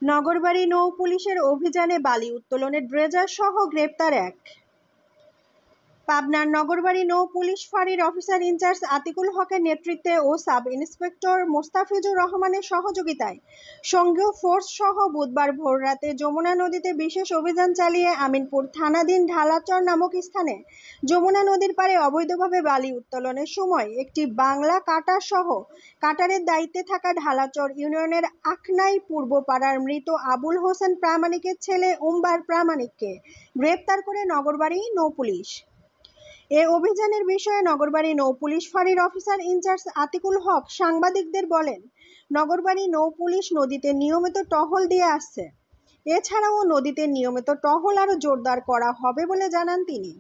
নগরবাড়ি নৌ পুলিশের অভিযানে বালি উত্তোলনে ড্রেজার সহ গ্রেপ্তার এক। পাবনার নগরবাড়ি নৌ পুলিশ ফাঁড়ির অফিসার ইনচার্জ আতিকুল হকের নেতৃত্বে ও সাব ইন্সপেক্টর মোস্তাফিজুর রহমানের সহযোগিতায় সঙ্গীয় ফোর্স সহ বুধবার ভোররাতে যমুনা নদীতে বিশেষ অভিযান চালিয়ে আমিনপুর থানাধীন ঢালাচর নামক স্থানে যমুনা নদীর পাড়ে অবৈধভাবে বালি উত্তোলনের সময় একটি বাংলা কাটার সহ কাটারের দায়িত্বে থাকা ঢালাচর ইউনিয়নের আখনাই পূর্বপাড়ার মৃত আবুল হোসেন প্রামাণিকের ছেলে উম্বার প্রামাণিককে গ্রেপ্তার করে নগরবাড়ি নৌ পুলিশ। এ অভিযানের বিষয়ে নগরবাড়ি নৌ পুলিশ ফাঁড়ির অফিসার ইনচার্জ আতিকুল হক সাংবাদিকদের বলেন, নগরবাড়ি নৌ পুলিশ নদীতে নিয়মিত টহল দিয়ে আসছে। এছাড়াও নদীতে নিয়মিত টহল আরও জোরদার করা হবে বলে জানান তিনি।